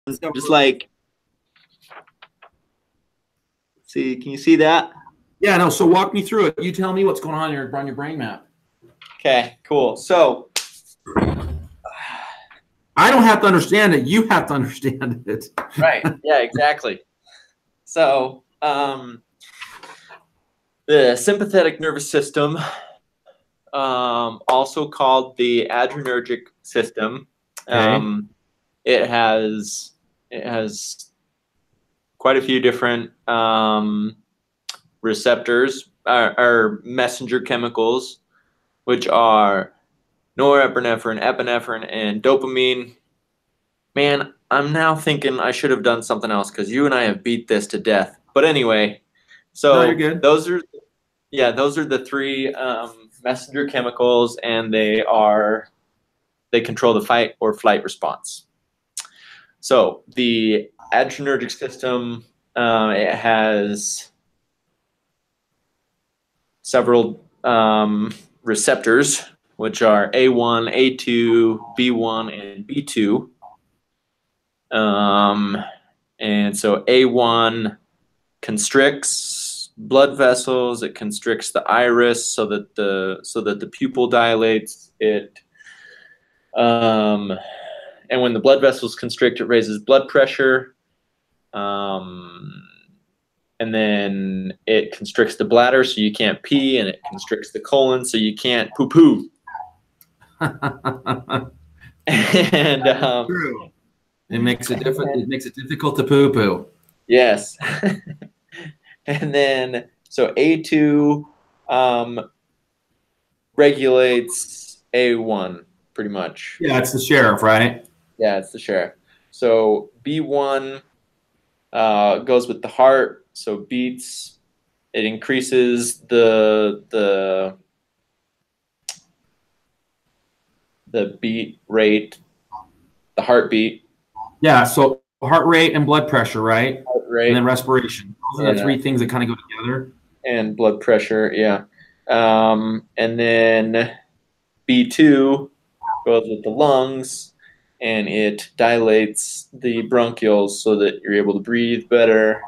just like, see, can you see that? Yeah, no. So walk me through it. You tell me what's going on on your brain map. Okay, cool. So I don't have to understand it. You have to understand it. right. Yeah, exactly. So the sympathetic nervous system, also called the adrenergic system, Okay. it has quite a few different receptors or messenger chemicals, which are norepinephrine, epinephrine, and dopamine. Man, I'm now thinking I should have done something else because you and I have beat this to death. But anyway, so No, you're good. those are the three messenger chemicals, and they control the fight or flight response. So the adrenergic system, it has several receptors, which are A1, A2, B1, and B2. And so A1 constricts blood vessels. It constricts the iris so that the pupil dilates. And when the blood vessels constrict, it raises blood pressure. And then it constricts the bladder so you can't pee, and it constricts the colon so you can't poo-poo. And true. It makes it difficult to poo-poo. Yes. And then so A2 regulates A1 pretty much. Yeah, it's the sheriff, right? Yeah, it's the sheriff. So B1 goes with the heart, so beats. It increases the beat rate, the heartbeat. Yeah, so heart rate and blood pressure, right? Heart rate. And then respiration. Those are the three things that kind of go together. And blood pressure, yeah. And then B2 goes with the lungs, and it dilates the bronchioles so that you're able to breathe better.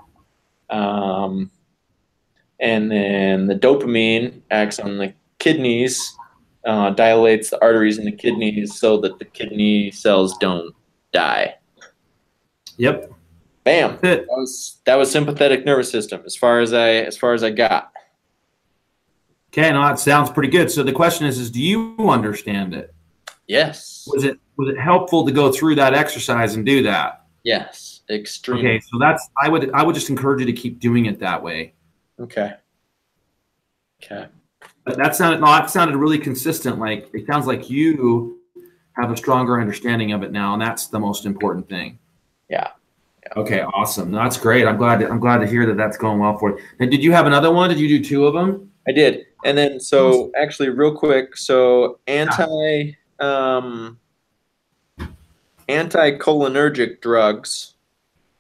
And then the dopamine acts on the kidneys, dilates the arteries in the kidneys so that the kidney cells don't die. Yep. Bam. That was sympathetic nervous system as far as I got. Okay, no, that sounds pretty good. So the question is do you understand it? Yes. Was it helpful to go through that exercise and do that? Yes, extremely. Okay, so that's I would just encourage you to keep doing it that way. Okay. Okay. But that sounded really consistent. Like it sounds like you have a stronger understanding of it now, and that's the most important thing. Yeah. Okay, awesome. No, that's great. I'm glad to hear that that's going well for you. And did you have another one? Did you do two of them? I did. And then so actually real quick, so anticholinergic drugs.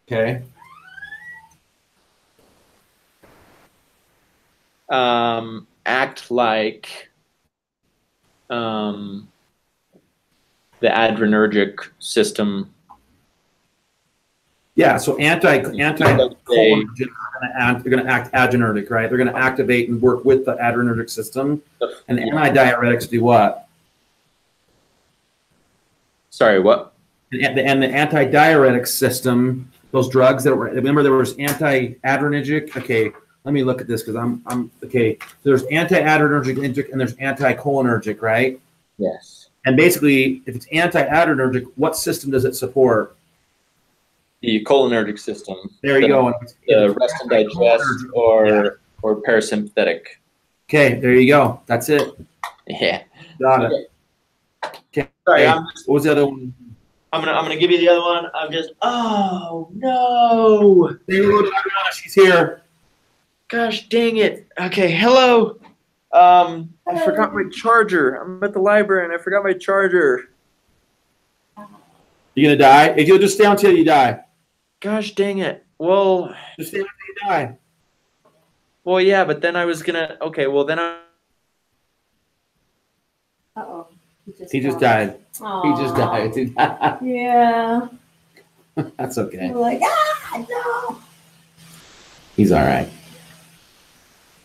Okay. Act like the adrenergic system. Yeah, so anticholinergic are going to act adrenergic, right? They're going to activate and work with the adrenergic system. And antidiuretics do what? Sorry, what? And the antidiuretic system, those drugs that were, remember there was anti-adrenergic. Okay, let me look at this because I'm okay. There's anti-adrenergic and there's anticholinergic, right? Yes. And basically, if it's anti-adrenergic, what system does it support? The cholinergic system. There you go. The rest and digest or parasympathetic. Okay, there you go. That's it. Yeah. Got it. Okay. Sorry, what was the other one? I'm gonna give you the other one. I'm just oh no. She's here. Gosh dang it. Okay, hello. I forgot my charger. I'm at the library and I forgot my charger. You gonna die? If you'll just stay until you die. Gosh dang it. Well, just stay until you die. Well, yeah, but then I was gonna. Okay, well then I. Uh-oh. He just died. Aww. He just died. Yeah. That's okay. We're like, no. He's all right.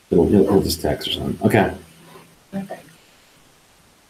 He'll just text or something. Okay. Okay.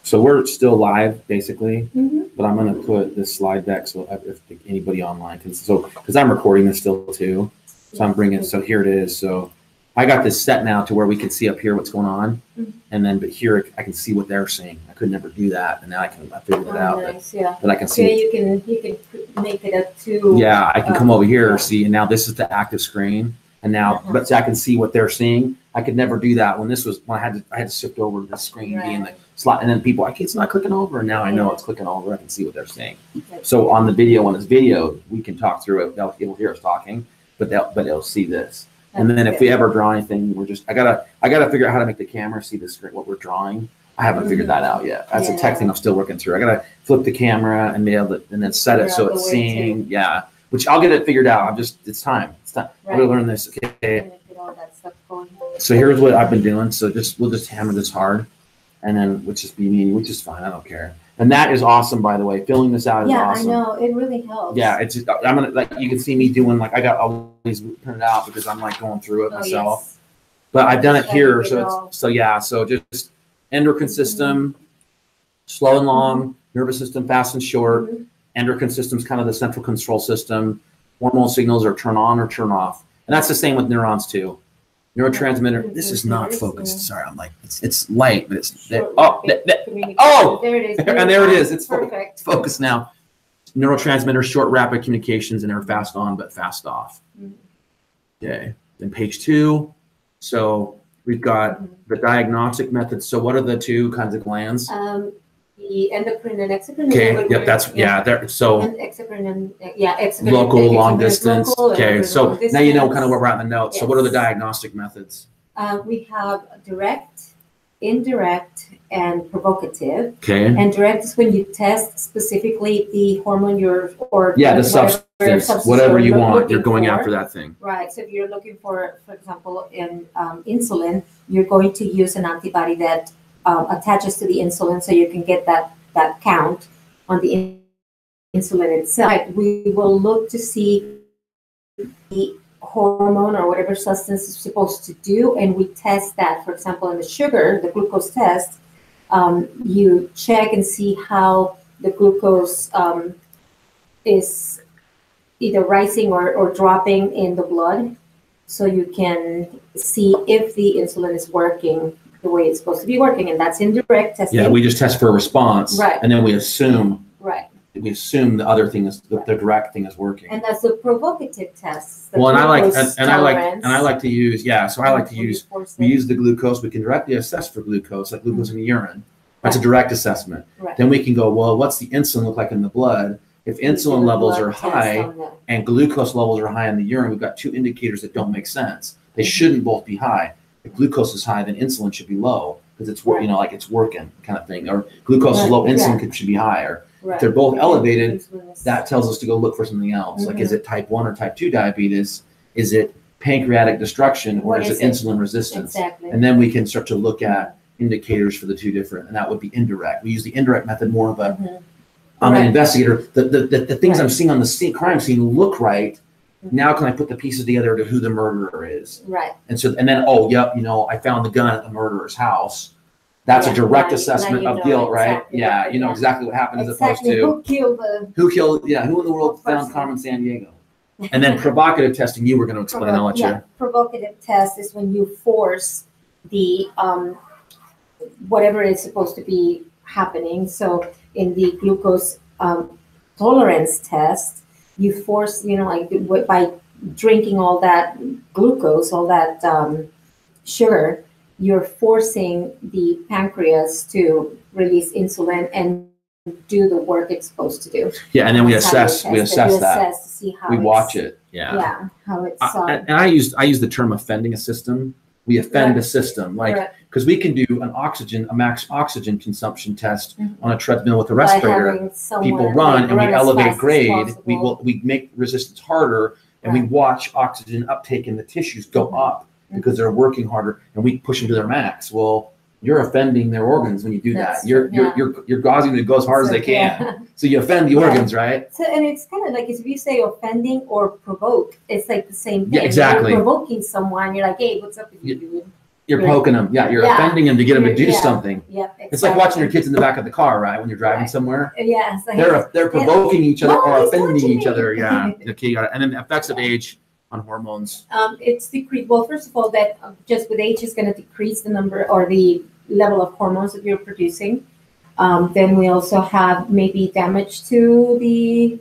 So we're still live, basically, Mm-hmm. but I'm going to put this slide deck so if anybody online can. So because I'm recording this still too, so I'm bringing. So here it is. So I got this set now to where we can see up here what's going on, and then but here I can see what they're seeing. I could never do that, and now I figured it out. Nice, yeah. But I can see. Yeah, you can make it up to. Yeah, I can come over here see, and now this is the active screen, and now but I can see what they're seeing. I could never do that when I had to shift over the screen being the slot, and then people it's not clicking over, and now I know it's clicking over. I can see what they're saying. So on the video, when it's videoed, we can talk through it. They'll hear us talking, but they'll see this. And then if we ever draw anything, I gotta figure out how to make the camera see the screen what we're drawing. I haven't figured that out yet. That's a tech thing I'm still working through. I gotta flip the camera and be able to, and then set it so it's seeing. Yeah, which I'll get it figured out. It's time. It's time. I'm gonna learn this. Okay. So here's what I've been doing. So we'll just hammer this hard, and then we'll just be mean, which is fine. I don't care. And that is awesome, by the way. Filling this out is awesome. Yeah, I know. It really helps. Yeah, it's just, I'm gonna you can see me doing I got all these printed out because I'm going through it myself. Yes. But I've done it here, so just endocrine system, slow and long, nervous system, fast and short. Endocrine system is kind of the central control system. Hormonal signals are turn on or turn off, and that's the same with neurons too. Neurotransmitter. This is not focused. Sorry, I'm it's light, but it's there. Oh, there it is. And there it is. It's perfect. It's focused now. Neurotransmitter, short, rapid communications, and they're fast on but fast off. Okay. Then page 2. So we've got the diagnostic methods. So what are the two kinds of glands? The endocrine and exocrine. Okay. Yep. That's there. So exocrine and exocrine. Local, long distance. Okay. So now you know kind of where we're at in the notes. Yes. So what are the diagnostic methods? We have direct, indirect, and provocative. Okay. And direct is when you test specifically the hormone the substance, whatever you want. You're going after that thing. Right. So if you're looking for example, in insulin, you're going to use an antibody that attaches to the insulin, so you can get that count on the insulin itself. We will look to see the hormone or whatever substance is supposed to do, and we test that. For example, in the sugar, the glucose test, you check and see how the glucose is either rising or dropping in the blood, so you can see if the insulin is working the way it's supposed to be working, and that's indirect testing. Yeah, we just test for a response, right, and then we assume. Right. We assume the other thing is the direct thing is working. And that's the provocative test. Well, and I like to use we use the glucose. We can directly assess for glucose, like glucose in the urine. That's a direct assessment. Right. Then we can go, well, what's the insulin look like in the blood? If insulin levels are high and glucose levels are high in the urine, we've got two indicators that don't make sense. They shouldn't both be high. If glucose is high, then insulin should be low because it's it's working kind of thing. Or glucose is low, insulin should be higher. If they're both elevated, that tells us to go look for something else. Like, is it type 1 or type 2 diabetes? Is it pancreatic destruction, or is it insulin resistance? Exactly. And then we can start to look at indicators for the two different, and that would be indirect. We use the indirect method more of a, I'm an investigator. The things I'm seeing on the crime scene look right. Now can I put the pieces together to who the murderer is? Right. And then, I found the gun at the murderer's house. That's a direct assessment of guilt, right? Yeah, you know exactly what happened as opposed to who killed, who in the world found Carmen Sandiego? And then provocative testing, you were going to explain, I'll let you. Provocative test is when you force the whatever is supposed to be happening. So in the glucose tolerance test, you force, by drinking all that glucose, all that sugar, you're forcing the pancreas to release insulin and do the work it's supposed to do. Yeah, and then we assess that. To see how we watch it. Yeah. Yeah, how it's. And I use the term offending a system. We offend a system, because we can do a max oxygen consumption test on a treadmill with a respirator. People run and we elevate grade. We make resistance harder, and we watch oxygen uptake in the tissues go up because they're working harder, and we push them to their max. Well, you're offending their organs when you do That's that. You're true, you're causing them to go as hard as they can. So you offend the organs, right? So, and it's kind of like if you say offending or provoke, it's like the same thing. Yeah, exactly. You're provoking someone. You're like, hey, what's up with you, dude? You're poking them. Yeah, you're offending them to get them to do something. Yeah, exactly. It's like watching your kids in the back of the car, right? When you're driving somewhere. Yeah, it's like, They're provoking each other or he's offending touching each me. other. Yeah. Okay, got it. And then the effects of age on hormones. It's decreased. Well, first of all, that just with age is going to decrease the number or the level of hormones that you're producing. Then we also have maybe damage to the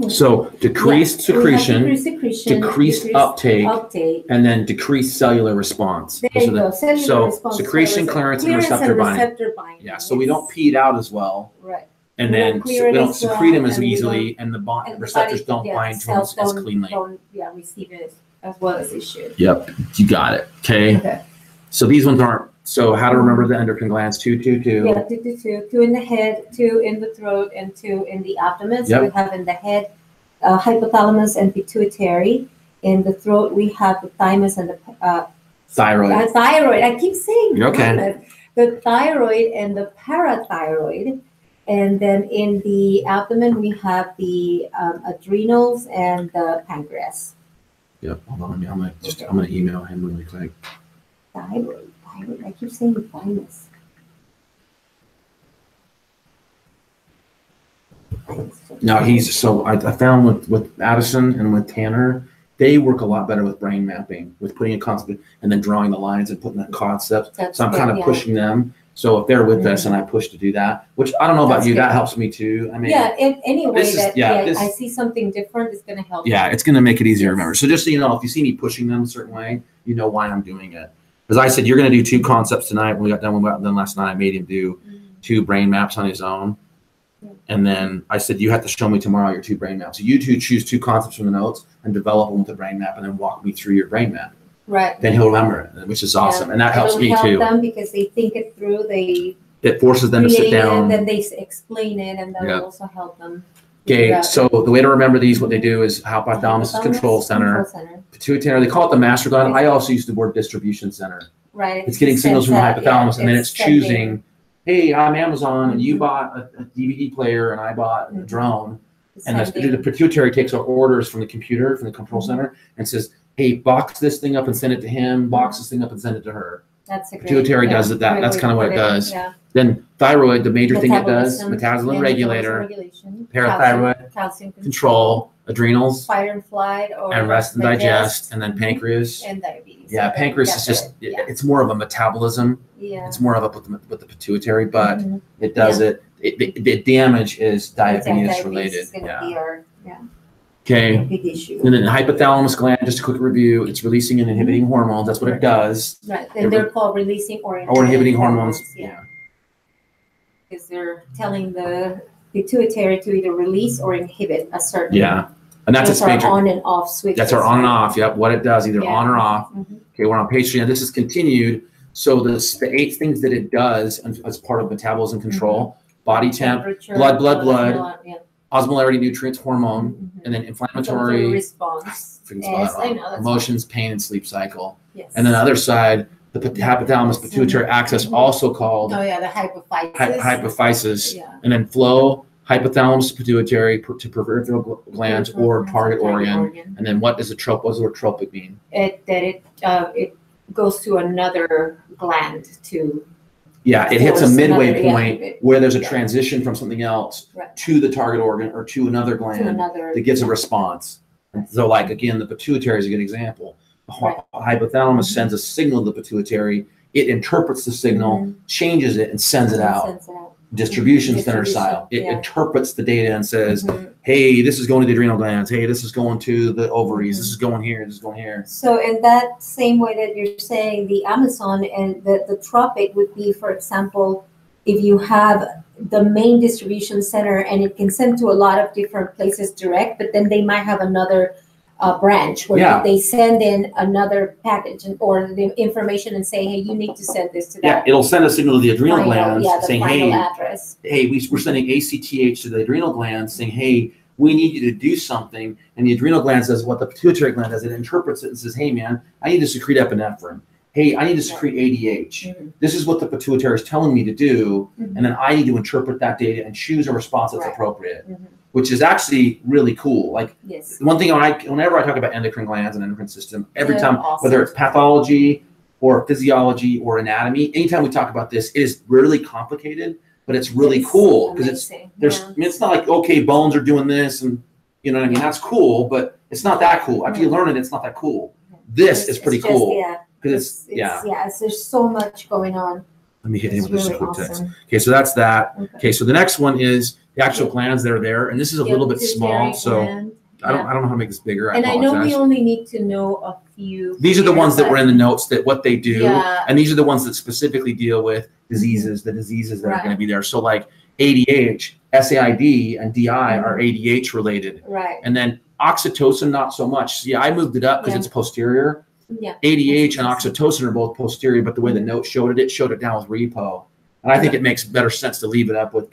So decreased secretion, decreased uptake, and then decreased cellular response. There you go. Cellular response. Secretion, clearance, and receptor binding. Yeah, so we don't pee it out as well. Right. And then we don't secrete them as easily, and the receptors don't bind to them as cleanly. Don't receive it as well as they should. Yep, you got it. Okay. So these ones aren't. So how to remember the endocrine glands? 2, 2, 2. Yeah, 2, 2, 2. 2 in the head, 2 in the throat, and 2 in the abdomen. So we have in the head hypothalamus and pituitary. In the throat, we have the thymus and the thyroid. Thyroid. I keep saying you're okay. The thyroid and the parathyroid. And then in the abdomen, we have the adrenals and the pancreas. Yep. Hold on. I'm gonna email him really quick. Thyroid. I keep saying thymus. No, I found with Addison and with Tanner, they work a lot better with brain mapping, with putting a concept and then drawing the lines and putting that concept. So I'm kind of pushing them. So if they're with us and I push to do that, which I don't know about you, that helps me too. I mean, any way that I see something different is going to help. Yeah, it's going to make it easier to remember. So just so you know, if you see me pushing them a certain way, you know why I'm doing it. Because I said, you're going to do 2 concepts tonight. When we got done last night, I made him do 2 brain maps on his own. And then I said, you have to show me tomorrow your 2 brain maps. So you 2 choose 2 concepts from the notes and develop them with a brain map and then walk me through your brain map. Right. Then he'll remember it, which is awesome. And that helps me too. Them because they think it through. It forces them to sit down. And then they explain it, and that will also help them. Okay, so the way to remember these, what they do is hypothalamus is control center. Pituitary, they call it the master gland. I also use the word distribution center. Right. It's getting signals from the hypothalamus, and then it's choosing, hey, I'm Amazon, and you bought a DVD player, and I bought a drone. And the pituitary takes our orders from the computer, from the control center, and says, hey, box this thing up and send it to him, box this thing up and send it to her. That's a great, pituitary does it. That's kind of what it does. Then thyroid, the major thing it does, metabolism regulator, parathyroid, calcium control, adrenals, fight and flight, and rest and digest, and then pancreas and diabetes. Yeah, pancreas is just it's more of a metabolism. Yeah, it's more of a with the pituitary, but it does it. The damage is diabetes related. Okay. Big issue. And then the hypothalamus gland, just a quick review, it's releasing and inhibiting hormones. That's what it does. Right. And they're called releasing or inhibiting hormones. Yeah. Because they're telling the pituitary to either release or inhibit a certain. Yeah. And that's its major on and off switch. That's our on and off. Yep. What it does, either on or off. Okay, we're on page 3. Now this is continued. So the 8 things that it does as part of metabolism control, body temp, blood, osmolarity, nutrients, hormone, and then inflammatory response, emotions, pain, and sleep cycle. Yes. And then the other side, the hypothalamus pituitary axis, also called the hypophysis. Hypophysis. And then flow, hypothalamus pituitary to peripheral glands or target organ. And then what does the word tropic mean? It goes to another gland to. Yeah, it hits a midway point where there's a transition from something else to the target organ or to another gland that gives a response. So like, again, the pituitary is a good example. The hypothalamus sends a signal to the pituitary. It interprets the signal, changes it, and sends it out. Distribution center style. It interprets the data and says, hey, this is going to the adrenal glands. Hey, this is going to the ovaries. This is going here. This is going here. So in that same way that you're saying the Amazon and the tropic would be, for example, if you have the main distribution center and it can send to a lot of different places direct, but then they might have another branch where they send in another package or the information and say, hey, you need to send this to that. Yeah, it'll send a signal to the adrenal glands saying, hey, address. Hey, we're sending ACTH to the adrenal glands saying, hey, we need you to do something. And the adrenal gland does what the pituitary gland does. It interprets it and says, hey, man, I need to secrete epinephrine. Hey, I need to secrete ADH. This is what the pituitary is telling me to do. And then I need to interpret that data and choose a response that's appropriate, which is actually really cool. Like one thing, whenever I talk about endocrine glands and endocrine system, every time, whether it's pathology or physiology or anatomy, anytime we talk about this, it is really complicated, but it's really cool because it's not like, okay, bones are doing this and you know what I mean? That's cool, but it's not that cool. After you learn it, it's not that cool. This is pretty cool. Because there's so much going on. Let me hit him with this quick text. Okay, so that's that. Okay, so the next one is the actual glands that are there, and this is a little bit small, so I don't know how to make this bigger. And I know we only need to know a few. These are the ones that were in the notes that what they do, and these are the ones that specifically deal with diseases, the diseases that are going to be there. So like ADH, SAID, and DI are ADH related. Right. And then oxytocin, not so much. See, I moved it up because it's posterior. ADH and oxytocin are both posterior, but the way the note showed it down with repo. And I think it makes better sense to leave it up with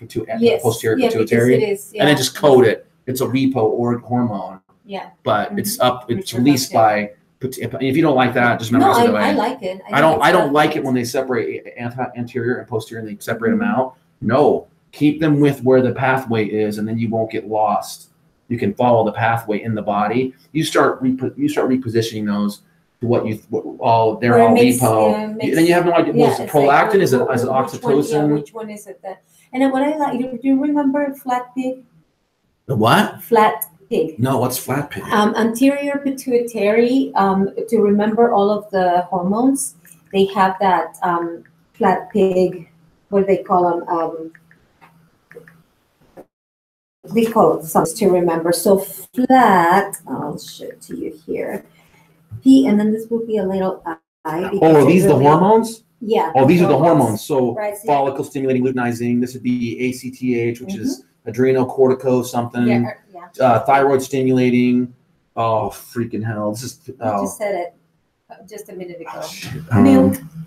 posterior pituitary, and then just code it. It's a repo or hormone. Yeah. But it's up. It's released by. If you don't like that, just memorize it away. I like it. I don't like it when they separate anterior and posterior and they separate them out. No, keep them with where the pathway is, and then you won't get lost. You can follow the pathway in the body. You start repositioning those to they're all repo. Then you have no idea. Well, prolactin is it oxytocin? Which one is it? And then what I like, do you remember flat pig? The what? Flat pig. No, what's flat pig? Anterior pituitary. To remember all of the hormones, they have that flat pig. What do they call them? They call it something to remember. So flat. I'll show it to you here. P, and then this will be a little I. Oh, are these the hormones? Yeah. Oh, these are the hormones. So follicle stimulating luteinizing. This would be ACTH, which is adrenocortico something. Thyroid stimulating. Oh, freaking hell! This is. You just said it just a minute ago.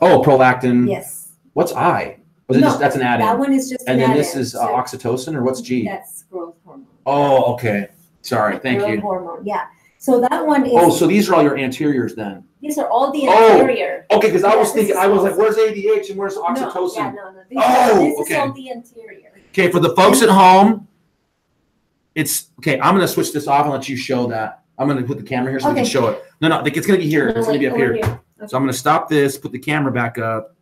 Prolactin. Yes. What's I? That's an add-in. That one is just. And then this is oxytocin, or what's G? That's growth hormone. Oh, okay. Sorry. Thank you. Growth hormone. Yeah. So that one is. Oh, so these are all your anteriors then? These are all the anterior. Okay, because I was thinking, I was like, where's ADH and where's oxytocin? No. This is all the anterior. Okay, for the folks at home, it's okay. I'm going to switch this off and let you show that. I'm going to put the camera here so we can show it. No, it's going to be here. It's going to be up here. Okay. So I'm going to stop this, put the camera back up.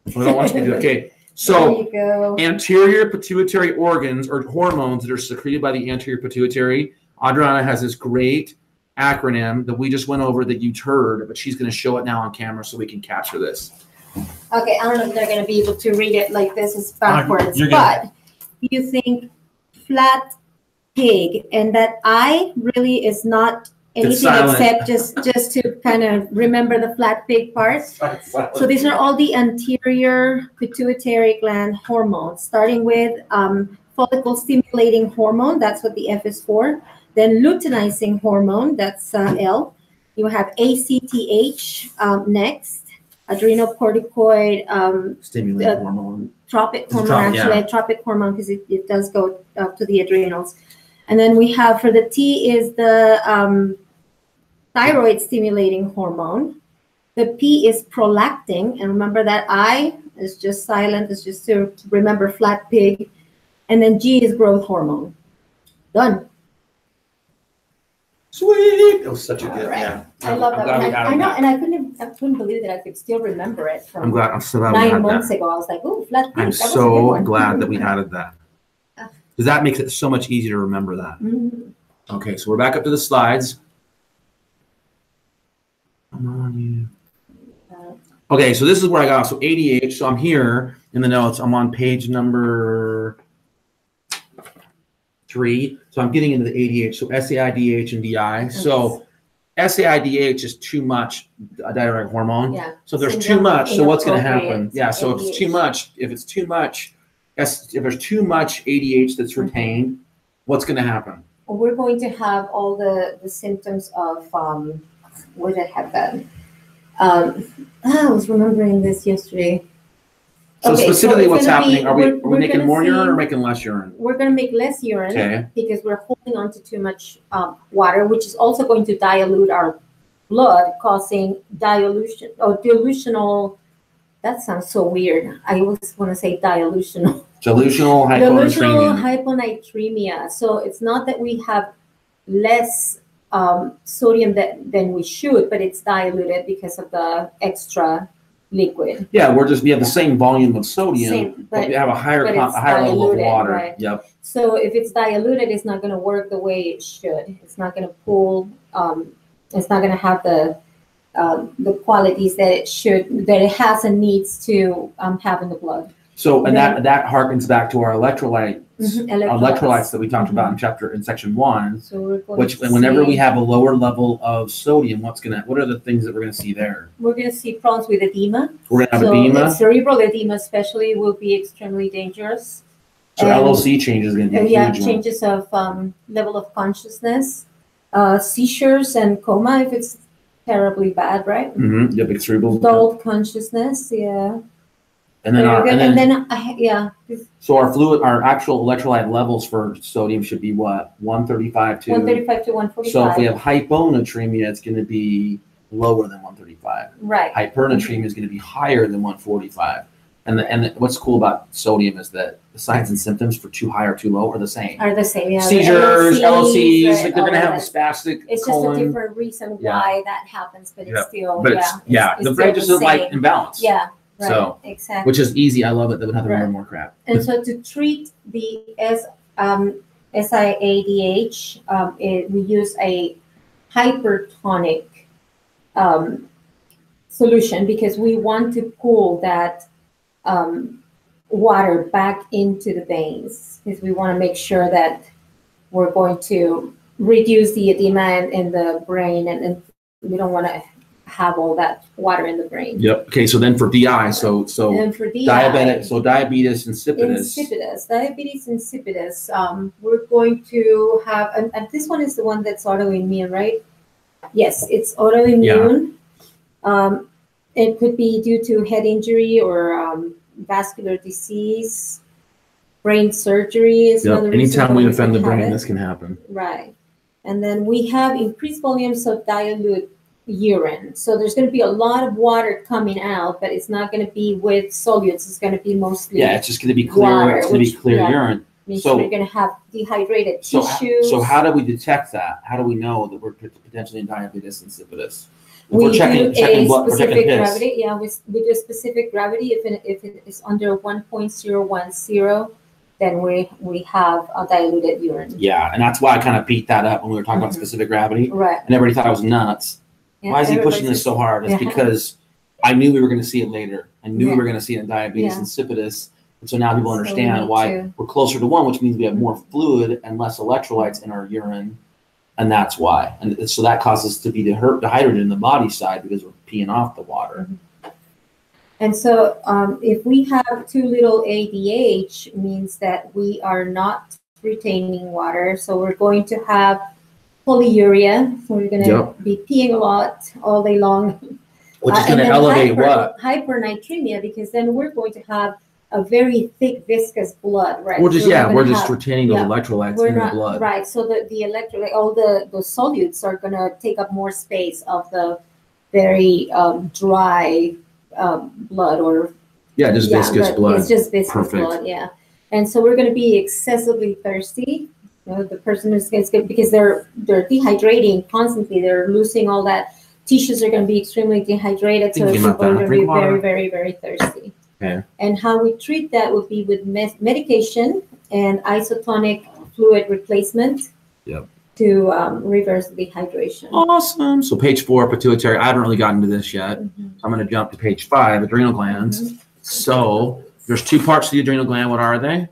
I don't want you to do it. Okay. So anterior pituitary organs or hormones that are secreted by the anterior pituitary. Adriana has this great acronym that we just went over that you heard, but she's going to show it now on camera so we can capture this. Okay, I don't know if they're going to be able to read it like this. It's backwards, but you think flat pig, and that I really is not anything except just to kind of remember the flat pig part. So these are all the anterior pituitary gland hormones, starting with follicle stimulating hormone. That's what the F is for. Then luteinizing hormone, that's L. You have ACTH next, adrenocorticoid stimulating hormone. Tropic hormone, tropic hormone, because it does go up to the adrenals. And then we have for the T is the thyroid stimulating hormone. The P is prolactin, and remember that I is just silent, it's just to remember flat pig. And then G is growth hormone. Done. Sweet. It was such a good, I love that one. I know, and I couldn't believe that I could still remember it from I'm so glad 9 months ago. I was like, oh, flat pig. I'm so glad that we added that. Because that makes it so much easier to remember that. Okay, so we're back up to the slides. Okay, so this is where I got. So ADH. So I'm here in the notes. I'm on page number 3. So I'm getting into the ADH. So SAIDH and DI. So SAIDH is too much diuretic hormone. Yeah. So if there's too much, so what's going to happen? Yeah. So if it's too much, if there's too much ADH that's retained, what's going to happen? Well, we're going to have all the symptoms of what did I have then? I was remembering this yesterday. So Okay, specifically, it's what's gonna be- happening? Are we we're making gonna more urine or see- making less urine? We're going to make less urine Okay. because we're holding on to too much water, which is also going to dilute our blood, causing dilution or dilutional. That sounds so weird. I always want to say dilutional. Delusional Delusional hyponatremia. hyponatremia. So it's not that we have less sodium than we should, but it's diluted because of the extra liquid. Yeah, we have the same volume of sodium, but we have a higher but it's level of diluted, water. right. Yep. So if it's diluted, it's not going to work the way it should. It's not going to pull. It's not going to have the qualities that it should, that it has and needs to have in the blood. So, and that harkens back to our electrolytes that we talked about in section 1. So we're going Which, to whenever see, we have a lower level of sodium, what are the things that we're going to see there? we're going to see problems with edema. We're going to have So edema. cerebral edema, especially, will be extremely dangerous. So And- LOC changes is going to be a yeah, huge one. changes of level of consciousness, seizures, and coma if it's terribly bad, right? Mm-hmm. Yep, it's cerebral. Dulled consciousness, yeah. And then, Yeah. so our actual electrolyte levels for sodium should be what? 135 to 135 to 145. So if we have hyponatremia, it's going to be lower than 135. Right. Hypernatremia is going to be higher than 145. And what's cool about sodium is that the signs and symptoms for too high or too low are the same. Are the same, yeah. Seizures, The LOCs, right, like they're going to all have a of spastic that. It's just colon. a different reason why that happens, but it's still, But it's the brain just still is like imbalance. Yeah, right, So, exactly. which is easy. I love it. They would have to Right. learn more crap. And so to treat the SIADH, we use a hypertonic solution because we want to pull that water back into the veins, because we want to make sure that we're going to reduce the edema in the brain, and we don't want to have all that water in the brain. Yep. Okay. So then for DI, so And for DI, diabetic, so diabetes insipidus. Diabetes insipidus. We're going to have, and this one is the one that's autoimmune, right? Yes, it's autoimmune. It could be due to head injury or vascular disease. Brain surgery is Yep. another reason Anytime why we can offend the have brain, it. this can happen. Right. And then we have increased volumes of dilute urine. So there's going to be a lot of water coming out, but it's not going to be with solutes. It's going to be mostly Yeah, it's just going to be clear. water, It's going to be which, clear yeah, urine. means So- we're going to have dehydrated So, tissues. so how do we detect that? How do we know that we're potentially in diabetes insipidus? If we we're checking do a blood, we're checking specific piss. gravity. Yeah, we do a specific gravity. If it is under 1.010, then we have a diluted urine. Yeah, and that's why I kind of beat that up when we were talking about Mhm. specific gravity, Right. and everybody thought I was nuts. Yeah, Why is he pushing everybody's this so hard? It's Yeah. because I knew we were going to see it later. I knew we Yeah. were going to see it in diabetes Yeah. insipidus, and so now people So we understand need why to- we're closer to 1, which means we have more fluid and less electrolytes in our urine, and that's why. And so that causes us to be dehydrated in the body side because we're peeing off the water. And so if we have too little ADH, means that we are not retaining water. So we're going to have polyuria. So we're going to Yep. be peeing a lot all day long. Which is And going to then elevate what? Hypernatremia, because then we're going to have a very thick, viscous blood, right? We're just So we're gonna just have- retaining those yeah, electrolytes we're in the not blood. right. So the electrolyte, all the solutes are going to take up more space of the very dry blood, or Yeah, just viscous but blood. It's just viscous Perfect. blood, yeah. And so we're going to be excessively thirsty. You know, the person is good because they're dehydrating constantly. They're losing all that. Tissues are going to be extremely dehydrated, so Thinking people about that. are going to Drink be water. very, very, very thirsty. Okay. And how we treat that would be with medication and isotonic fluid replacement. Yep. To reverse dehydration. Awesome. So page 4, pituitary. I haven't really gotten to this yet. Mhm. I'm going to jump to page 5, adrenal glands. So there's 2 parts to the adrenal gland. What are they?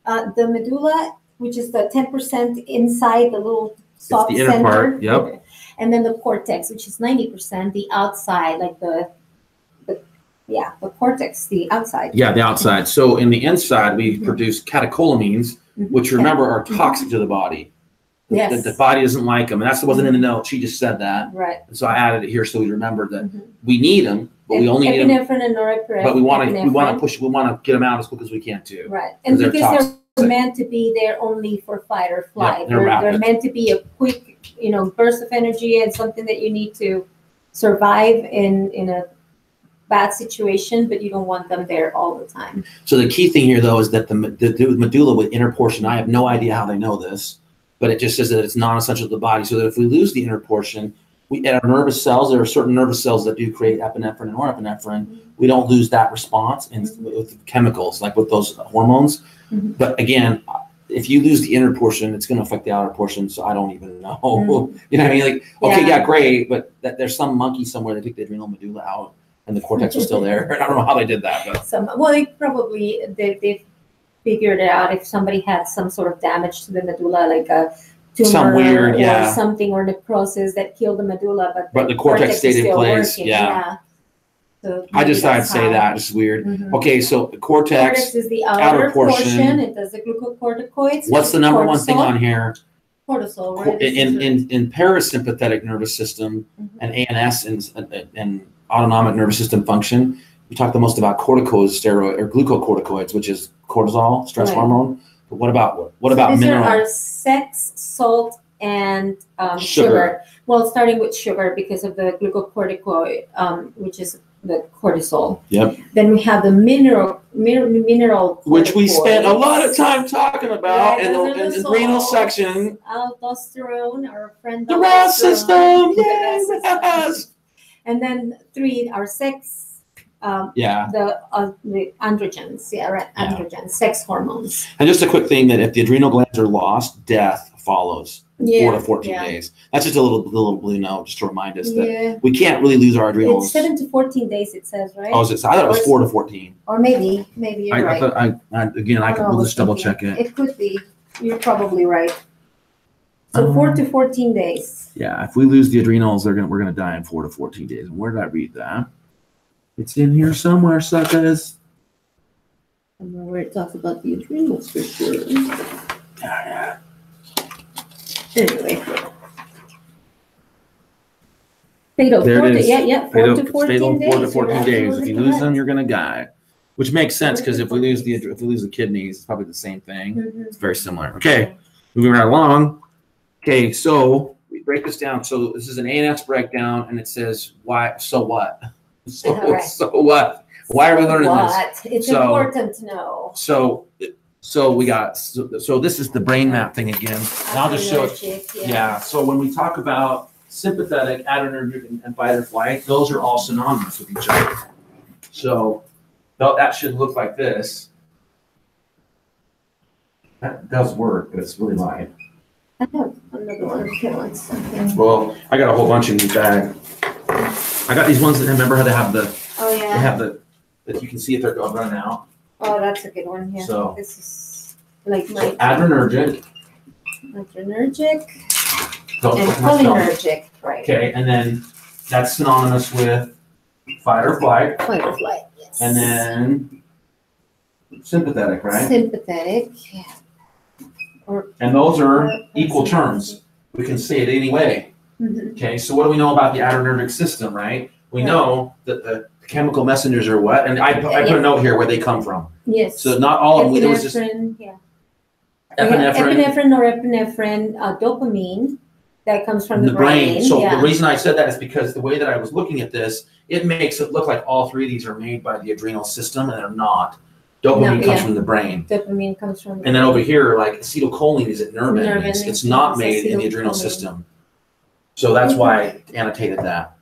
The medulla, which is the 10% inside the little soft the inner center. part, yep. And then the cortex, which is 90%, the outside, like the cortex, the outside. Yeah, the outside. So in the inside, we Mhm. produce catecholamines, Mhm. which remember are toxic to the body. Yes. The body doesn't like them. And that wasn't in the note. She just said that. Right. And so I added it here so we remember that Mhm. we need them, but we only need them. Epinephrine and norepinephrine. But we want to get them out as quick as we can too. Right, and They're because they're meant to be there only for fight or flight. Yeah, they're meant to be a quick, burst of energy and something that you need to survive in a bad situation, but you don't want them there all the time. So the key thing here, though, is that the medulla with inner portion, I have no idea how they know this, but it just says that it's non-essential to the body. So that if we lose the inner portion, at our nervous cells, there are certain nervous cells that do create epinephrine and norepinephrine. We don't lose that response with chemicals, like with those hormones. Mm-hmm. But again, if you lose the inner portion, it's going to affect the outer portion. So I don't even know. Mm-hmm. You know what I mean? Like, okay, yeah, great, but there's some monkey somewhere that took the adrenal medulla out, and the cortex was still there. I don't know how they did that, but they figured it out. If somebody had some sort of damage to the medulla, like a tumor some weird, or something, or necrosis that killed the medulla, but the cortex stayed in place. Working. Yeah. So I just thought I'd say that. It's weird. Mm-hmm. Okay, so the cortex is the outer portion. It does the glucocorticoids. What's the number one thing on here? Cortisol, right? In parasympathetic nervous system and ANS and autonomic nervous system function, we talk the most about corticosteroid or glucocorticoids, which is cortisol, stress hormone. But what about these mineral? Are sex, salt, and sugar. Well, starting with sugar because of the glucocorticoid, which is the cortisol. Yep. Then we have the mineral which we spent a lot of time talking about in the renal section. Aldosterone, our friend. The RAS system. Yes. And then 3 are sex. The androgens. Yeah, right. Androgens, sex hormones. And just a quick thing that if the adrenal glands are lost, death follows. 4 to 14 days. That's just a little blue note just to remind us that we can't really lose our adrenals. It's 7 to 14 days, it says, right? Oh, I thought it was 4 to 14. Or maybe you're right. We'll just double check it. It could be. You're probably right. So 4 to 14 days. Yeah, if we lose the adrenals, we're gonna die in 4 to 14 days. And where did I read that? It's in here somewhere, suckers. Somewhere where it talks about the adrenals for sure. Yeah. Anyway. Fatal. There it is. 4 to 14 days. 4 to 14 days. If you lose them, you're gonna die. Which makes sense because if we lose the kidneys, it's probably the same thing. Mm-hmm. It's very similar. Okay, moving right along. Okay, so we break this down. So this is an ANS breakdown, and it says why. So what? So what? Why are we learning this? It's important to know. So we got this is the brain map thing again. And I'll just show it. Yeah. So when we talk about sympathetic, adrenergic, and fight or flight, those are all synonymous with each other. So that should look like this. That does work, but it's really light. I have another one. Okay, 1 second. Well, I got a whole bunch in these bag. I got these ones that remember how they have the. Oh yeah. They have that you can see if they're going running out. Oh, that's a good one. Yeah. So this is like my adrenergic. And cholinergic, right? Okay, and then that's synonymous with fight or flight. Fight or flight, yes. And then sympathetic, right? Sympathetic, yeah. And those are equal terms. We can say it any way. Mm-hmm. Okay, so what do we know about the adrenergic system, right? We know that the chemical messengers are what? And I put a note here where they come from. Yes. So not all of them. Epinephrine, epinephrine, norepinephrine, dopamine. That comes from the brain. So the reason I said that is because the way that I was looking at this, it makes it look like all 3 of these are made by the adrenal system, and they're not. Dopamine comes from the brain. Dopamine comes from the brain. And then over here, like acetylcholine is at nerve endings. It's not made in the adrenal system. So that's why I annotated that.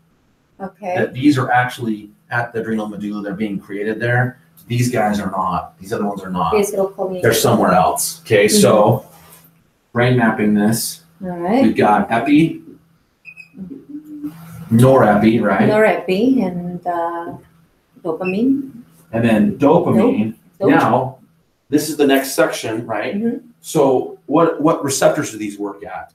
Okay. That these are actually at the adrenal medulla. They're being created there. These guys are not. These other ones are not. They're somewhere else. Okay, so brain mapping this. All right. We've got epi, norepi, right? Norepi and dopamine. And then dopamine. Now, this is the next section, right? Mm-hmm. So what receptors do these work at?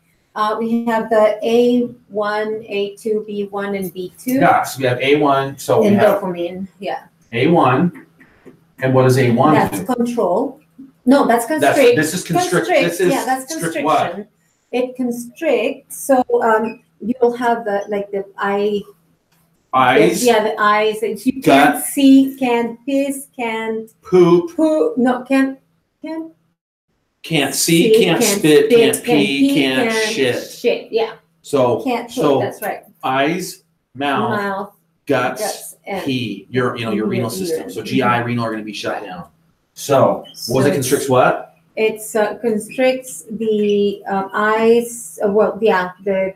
We have the A1, A2, B1, and B2. Yeah, so we have A1. So and we have dopamine, yeah. A1. And what is A1? That's control. No, that's constrict. This is constrict. This is that's constriction. What? It constricts. So you'll have the eyes, Yeah, the eyes. You gut, can't see, can't piss, can't poop, no, can't can't see, can't spit, can't pee, can't shit. Shit, yeah. So Can't poop, so that's right. eyes, mouth, Mouth, guts, and pee, your renal system. urine. So GI, renal are going to be shut down. So what was it? Constricts what? It constricts the eyes. Well, yeah, the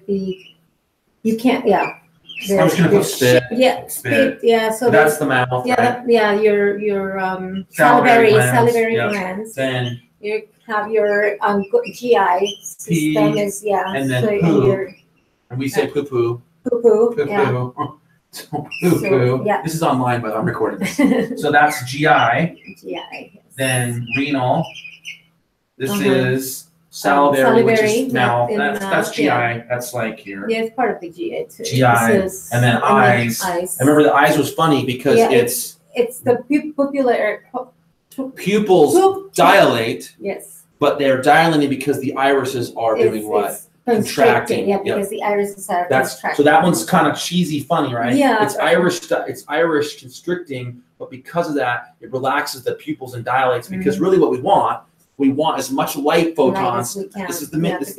you can't. Yeah. I was going to put spit. Spit. Yeah. So that's the mouth, right? Yeah. Your salivary glands. Then you have your GI system pee, is and then so poo. And we say poo poo. Poo poo. Poo Yeah. poo. So poo poo. Yeah. This is online, but I'm recording this. So that's GI. GI. Yes. Then renal. This is salivary, which is mouth. That's GI. Yeah. That's like here. Yeah, it's part of the GI too. GI, and then eyes. I remember the eyes was funny because it's the pupils dilate. Yes. But they're dilating because the irises are doing what? Contracting. Yeah, because the irises are contracting. So that one's kind of cheesy funny, right? Yeah. It's Irish constricting, but because of that, it relaxes the pupils and dilates because really what we want as much light photons. This is the math.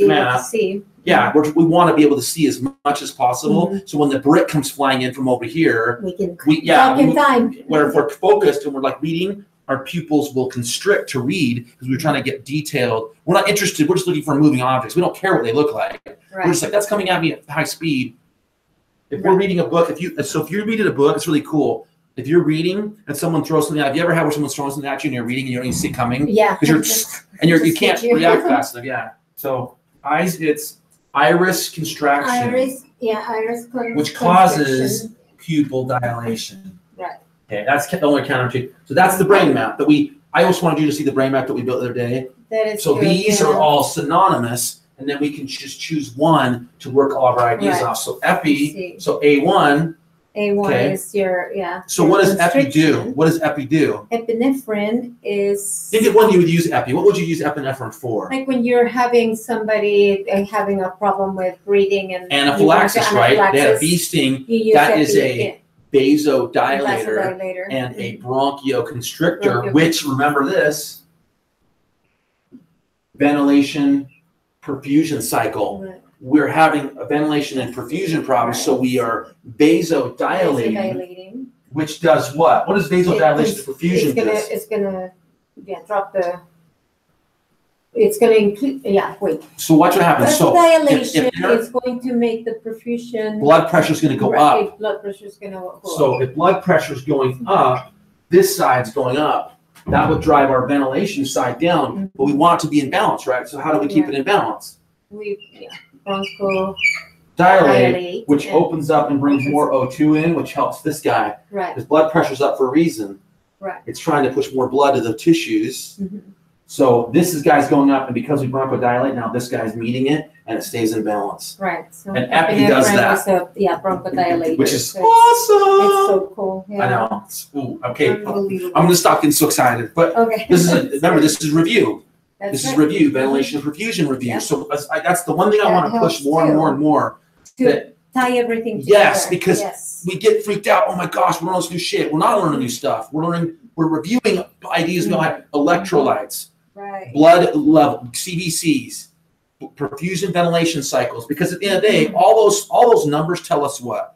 Yeah, we want to be able to see as much as possible. So when the brick comes flying in from over here, if we're focused and we're like reading, our pupils will constrict to read because we're trying to get detailed. We're not interested. We're just looking for moving objects. We don't care what they look like. Right. We're just like, that's coming at me at high speed. If we're reading a book, if you're reading a book, it's really cool. If you're reading and someone throws something out, have you ever had where someone's throwing something at you and you're reading and you don't even see it coming? Yeah. Because you can't react fast enough. Yeah. So eyes, it's iris contraction. Iris contraction. Which causes pupil dilation. Right. Okay, that's the only counter. So that's the brain map that I also wanted you to see the brain map that we built the other day. That is so these are all synonymous, and then we can just choose one to work all of our ideas off. So epi, so A1. A1 is your So what does epi do? What does epi do? Epinephrine is. Think of when you would use epi. What would you use epinephrine for? Like when you're having somebody having a problem with breathing and anaphylaxis, right? They had a bee sting. That is a vasodilator and a bronchioconstrictor, which, remember this, ventilation perfusion cycle. Right. We're having a ventilation and perfusion problem, so we are vasodilating, which does what? What does vasodilation and perfusion do? It's gonna drop the. It's going to include, wait. So watch what happens. So dilation is going to make the perfusion. Blood pressure is going to go up. Blood pressure is going to go up. So if blood pressure is going up, this side's going up. That would drive our ventilation side down, but we want it to be in balance, right? So how do we keep it in balance? Dilate, which opens up and brings more O2 in, which helps this guy. Right. Because blood pressure's up for a reason. Right. It's trying to push more blood to the tissues. So this guy's going up, and because we bronchodilate, now this guy's meeting it, and it stays in balance. Right. So and epi does that. Bronchodilate. Which is awesome. It's so cool. Yeah. I know. Okay. I'm going to stop getting so excited. But remember, this is review. This is review, ventilation and perfusion review. Yeah. So that's the one thing I want to push more and more and more. To tie everything together. Yes, because we get freaked out. Oh my gosh, we're learning this new shit. We're not learning new stuff. We're reviewing ideas about electrolytes. Right. Blood level, CVCs, perfusion ventilation cycles. Because at the end of the day, all those numbers tell us what?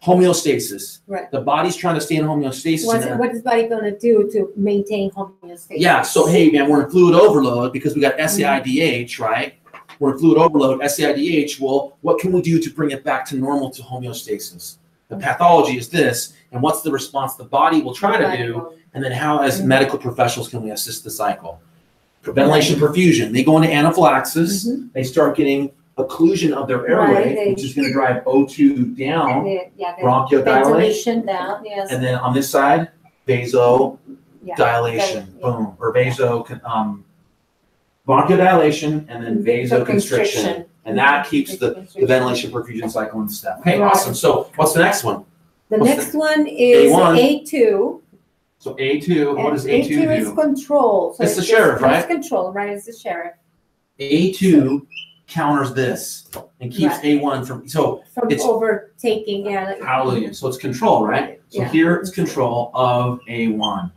Homeostasis. Right. The body's trying to stay in homeostasis. What is the body going to do to maintain homeostasis? Yeah. So hey, man, we're in fluid overload because we got SAIDH, right? We're in fluid overload. SAIDH. Well, what can we do to bring it back to normal to homeostasis? The pathology is this, and what's the response the body will try to do, and then how, as medical professionals, can we assist the cycle? Ventilation perfusion. They go into anaphylaxis. They start getting occlusion of their airway, which is going to drive O2 down, bronchodilation down, yes. And then on this side, vasodilation, boom, or bronchodilation, and then vasoconstriction, and that keeps the ventilation perfusion cycle in step. Okay, awesome. So what's the next one? The next one is A2. So A2, what does A2 do? A2 is control. So it's the sheriff, right? It's control, right? It's the sheriff. A2 counters this and keeps A1 from, so From it's overtaking, yeah. Like, hallelujah. So it's control, right? So Yeah. here it's control of A1.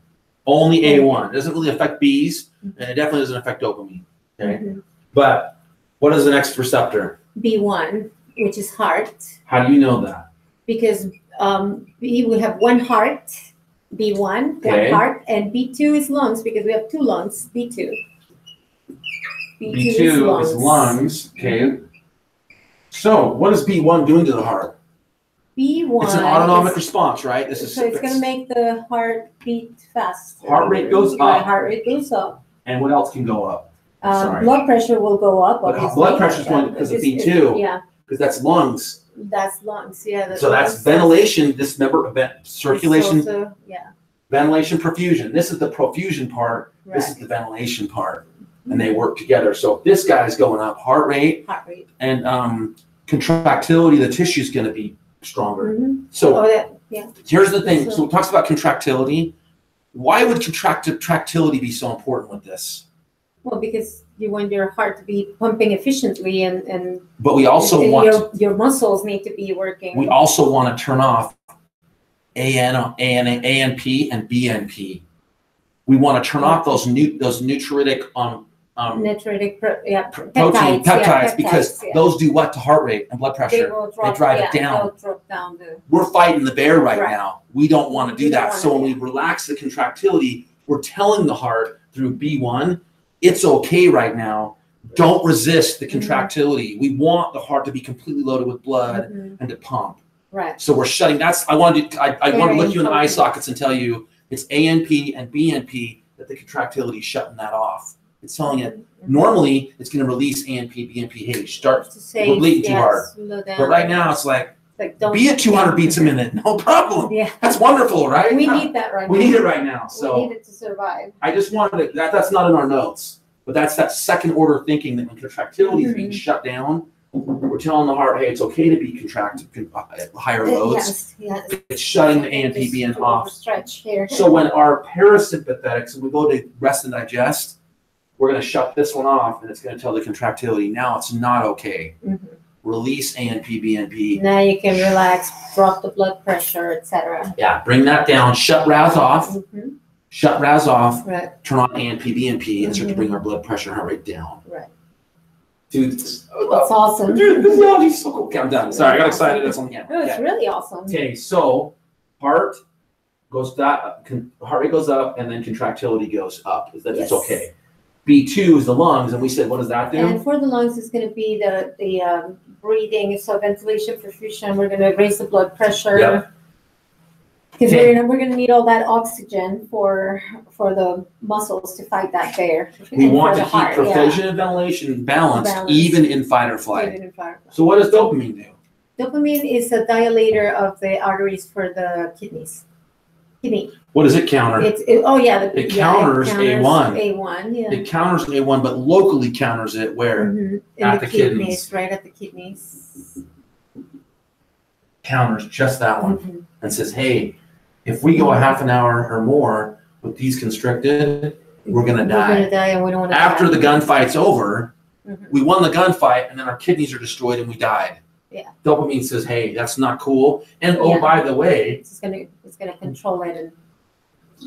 Only A1. It doesn't really affect B's, and it definitely doesn't affect dopamine. Okay. Mhm. But what is the next receptor? B1, which is heart, How do you know that? because B, we have one heart, B1, Okay. one heart, and B2 is lungs because we have two lungs, B2. B2 is lungs. Okay. So what is B1 doing to the heart? B1. It's an autonomic response, right? This is So it's going to make the heart beat fast. Heart rate goes up. Heart rate goes up. And what else can go up? Sorry. Blood pressure will go up. But Obviously. blood pressure is going because of B2. Yeah, Because that's lungs. that's lungs. Yeah. So that's lungs. ventilation. This member circulation, It's also, yeah. ventilation, perfusion. This is the perfusion part. This is Right. the ventilation part, and they work together. So if this guy's going up, heart rate Heart rate. and contractility, the tissue is going to be stronger. Mm-hmm. So Yeah. here's the thing. So it talks about contractility. Why would contractility be so important with this? Well, because you want your heart to be pumping efficiently, and But we also and want your muscles need to be working. we also want to turn off ANP and BNP. We want to turn off those nutritic Natriuretic protein peptides, because yeah. those do what to heart rate and blood They pressure? will drop, drive it down. They'll drop down the. We're fighting the bear right Right. now. We don't want to do We don't that. wanna So when do we relax the contractility, we're telling the heart through B1, it's okay right now. Don't resist the contractility. We want the heart to be completely loaded with blood Mhm. and to pump. Right. So we're shutting. I wanted to Very look you in the eye important. sockets and tell you it's ANP and BNP that the contractility is shutting that off. It's telling it normally it's going to release ANP, BNP. Hey, start. To say, We're bleeding too hard. Slow down. But right now it's like don't be at 200 beats a minute, no problem. Yeah. That's wonderful, right? We need that right We now. need it right now. We So need it to survive. I just wanted that's not in our notes, but that's that second order thinking that when contractility is being shut down, we're telling the heart, hey, it's okay to be contracted at higher loads. Yes. It's shutting the ANP, BN off. Stretch here. So when our parasympathetics, when we go to rest and digest, we're going to shut this one off, and it's going to tell the contractility. Now it's not okay. Mhm. Release ANP, BNP. Now you can relax, drop the blood pressure, etc. Yeah, bring that down. Shut RAS off. Mm-hmm. Shut RAS off. Right. Turn on ANP, BNP, and start to bring our blood pressure and heart rate down. Right. Dude, That's awesome. Dude, this analogy is so cool. Okay, I'm done. Sorry, I got excited. That's on the end. No, it's really awesome. Okay, so heart goes heart rate goes up, and then contractility goes up. Is that it's Yes. okay? B2 is the lungs, and we said, what does that do? And for the lungs, it's going to be the breathing, so ventilation, perfusion. We're going to raise the blood pressure. Yep. Because Okay. we're going to need all that oxygen for the muscles to fight that bear. We And want for to the keep heart, perfusion and ventilation balanced, even in fight or flight. Even in fire. So what does dopamine do? Dopamine is a dilator of the arteries for the kidneys. Kidney. What does it counter? It counters A1. A1, yeah. It counters A1, but locally counters it where? Mhm. In At the the kidneys. right at the kidneys. Counters just that one Mhm. and says, hey, if we go a half an hour or more with these constricted, we're going to We're die. gonna die, and we don't want to. After the gunfight's over, Mhm. we won the gunfight, and then our kidneys are destroyed and we died. Yeah. Dopamine says, hey, that's not cool. And oh, Yeah. by the way, it's gonna control it and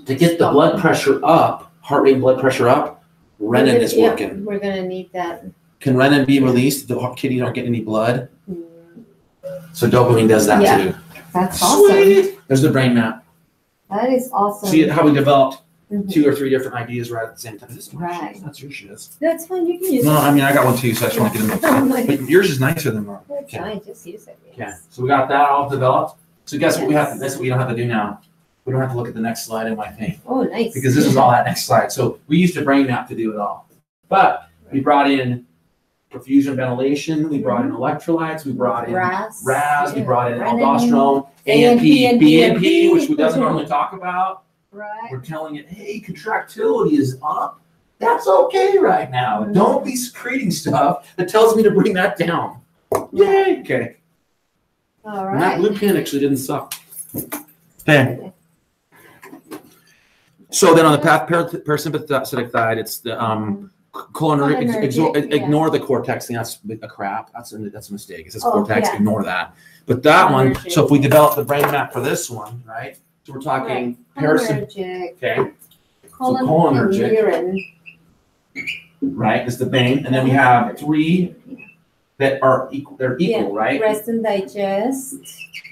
to get the blood pressure up, heart rate and blood pressure up, renin is yeah, working. we're gonna need that. Can renin be released? The kidneys aren't getting any blood. Mm, So dopamine does that Yeah. too. That's awesome. Sweet. There's the brain map. That is awesome. See how we developed Mhm. 2 or 3 different ideas right at the same time. This is my Right. shiz. That's your shiz. That's fine. You can use No, it. I mean I got one too, so I just want to get them. But yours is nicer than mine. That's Okay. fine. Just use it. Okay. Yes. So we got that all developed. So guess what we have? Yes. That's what we don't have to do now. We don't have to look at the next slide in my thing Oh, nice. because this is all that next slide. So we used a brain map to do it all, but we brought in perfusion, ventilation. We brought in electrolytes. We brought in RAS. We brought in Renin, aldosterone, ANP, ANP, and BNP, BNP. which we doesn't normally talk about. Right. We're telling it, hey, contractility is up. That's okay right now. Mhm. Don't be secreting stuff that tells me to bring that down. Yay. Okay. All And that right. blue pen actually didn't suck. Okay. So then on the parasympathetic side, it's the Cholinergic, ignore the cortex thing. That's a crap. That's a mistake. It says Oh, cortex. yeah. Ignore that. But that one. Cholinergic. So if we develop the brain map for this one, right? So we're talking Cholinergic. Okay. Colon cholinergic. and urine. Right, is the main, and then we have 3 that are equal. They're equal, right? Rest and digest,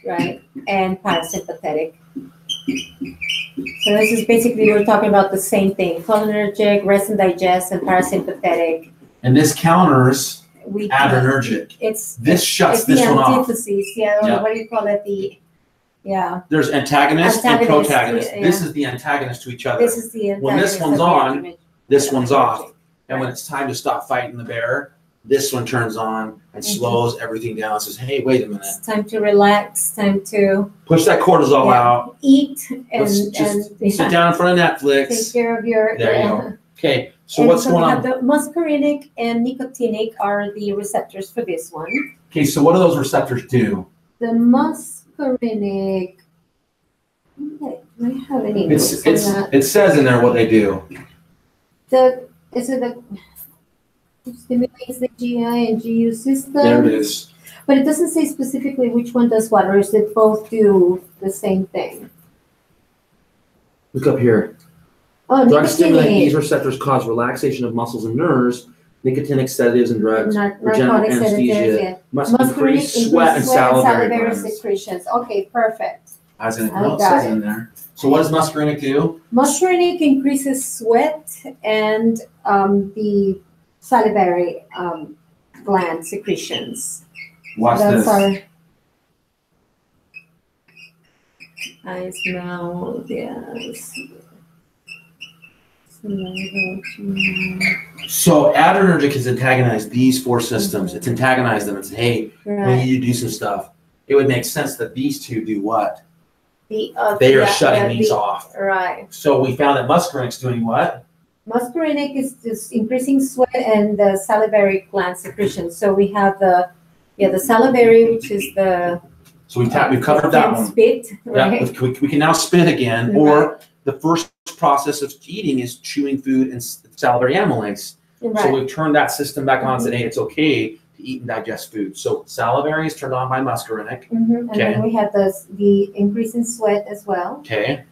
right, and parasympathetic. So this is basically we're talking about the same thing: cholinergic, rest and digest, and parasympathetic. And this counters adrenergic. This shuts this one off. Antithesis, yeah. Or what do you call it? There's antagonist and protagonist. Yeah. This is the antagonist to each other. This is the antagonist. When this one's on, this one's off. And when it's time to stop fighting the bear, this one turns on and slows everything down and says, hey, wait a minute. It's time to relax, time to push that cortisol out. Eat and sit down in front of Netflix. Take care of your There you go. Okay, so what's going on? The muscarinic and nicotinic are the receptors for this one. Okay, so what do those receptors do? The muscarinic, do I have any notes on that? It says in there what they do. It stimulates the GI and GU system. There it is. But it doesn't say specifically which one does what, or is it both do the same thing? Look up here. Oh, drugs stimulate these nicotinic. receptors cause relaxation of muscles and nerves. Nicotinic sedatives and drugs. Narcotic sedatives, Must increase sweat and salivary glands. secretions. Okay, perfect. As in, well, it says in there. So what does muscarinic do? Muscarinic increases sweat and the salivary gland secretions. Watch this. I smell this. So adrenergic has antagonized these 4 systems. It's antagonized them and said, hey, we need to do some stuff. It would make sense that these 2 do what? They are shutting these off. Right. So we found that muscarinic's doing what? Muscarinic is just increasing sweat and the salivary gland secretion. So we have the salivary, which is the. So we've covered that one. Spit, right? Yeah, we can now spit again, or the first process of eating is chewing food and salivary amylase. Right. So we've turned that system back on and said, hey, it's okay to eat and digest food. So salivary is turned on by muscarinic. And then we have the increase in sweat as well. Okay.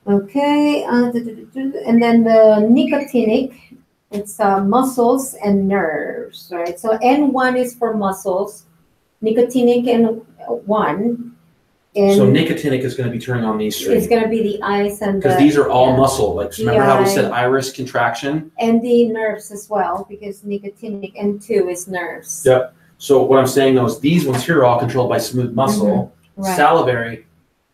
Okay, and then the nicotinic, it's muscles and nerves, right? So N1 is for muscles, nicotinic N1. And so nicotinic is going to be turning on these 3. It's going to be the eyes and because these are all muscle. Like remember how we said iris contraction? And the nerves as well, because nicotinic N2 is nerves. Yep. So what I'm saying though is these ones here are all controlled by smooth muscle. Right. Salivary,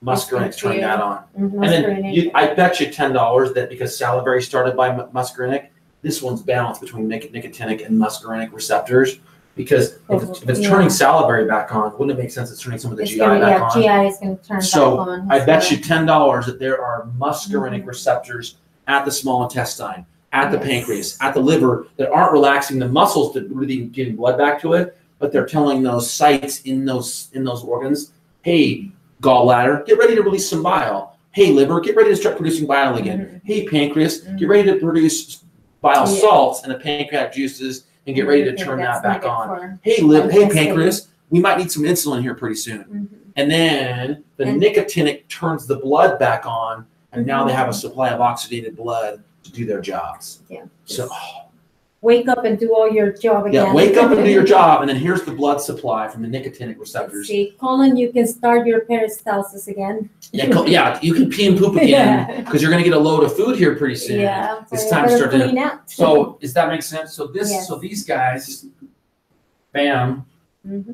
muscarinic's turning that on. And then I bet you $10 that because salivary started by muscarinic, this one's balanced between nicotinic and muscarinic receptors. Because if it's turning salivary back on, wouldn't it make sense it's turning some of the GI back on? GI is going to turn back on. I bet you $10 that there are muscarinic receptors at the small intestine, at the pancreas, at the liver that aren't relaxing the muscles that really getting blood back to it, but they're telling those sites in those organs, hey, gallbladder, get ready to release some bile. Hey, liver, get ready to start producing bile again. Hey, pancreas, get ready to produce bile salts and the pancreatic juices and get ready to turn that back on. Hey, pancreas, we might need some insulin here pretty soon. And then the nicotinic turns the blood back on, and now they have a supply of oxygenated blood to do their jobs. Yeah. So wake up and do all your job again. Yeah, wake up and do your job, and then here's the blood supply from the nicotinic receptors. See, Colin, you can start your peristalsis again. Yeah, you can pee and poop again because you're going to get a load of food here pretty soon. Yeah, it's time to start clean out. So does that make sense? So so these guys, bam.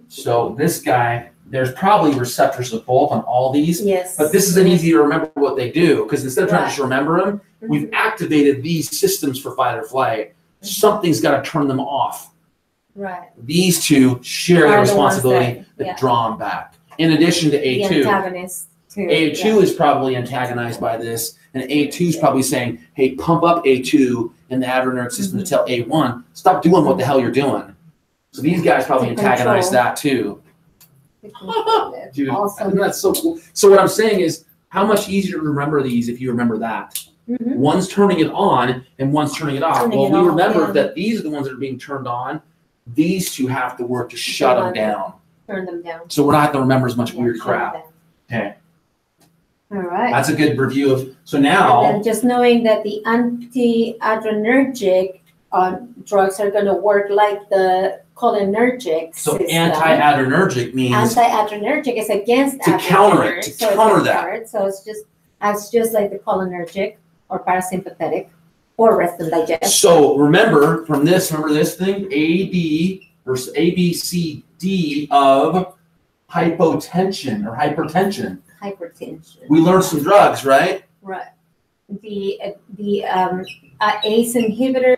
So this guy, there's probably receptors of both on all these. Yes. But this isn't easy to remember what they do because instead of trying to just remember them, we've activated these systems for fight or flight. Something's got to turn them off. Right. These 2 share the responsibility that draw them back. In addition to A2. The antagonist too. A2 is probably antagonized by this, and A2 is probably saying, hey, pump up A2 in the adrenergic system to tell A1, stop doing what the hell you're doing. So these guys probably antagonize that too. Dude, awesome. that's so cool. So what I'm saying is, how much easier to remember these if you remember that? One's turning it on and one's turning it off. Turning Well, it we off, remember yeah. that these are the ones that are being turned on. These two have to work to shut them down. Turn them down. So we're not going to remember as much Yeah, weird shut them crap. down. Okay. All right. That's a good review of. So And now, then just knowing that the anti-adrenergic drugs are going to work like the cholinergic so system. anti-adrenergic means Anti-adrenergic is against to counter it, to counter that. So it's just like the cholinergic or parasympathetic or rest and digest. So remember this thing, AD versus ABCD of hypotension or hypertension. Hypertension. We learned some drugs, right? Right. The ACE inhibitors,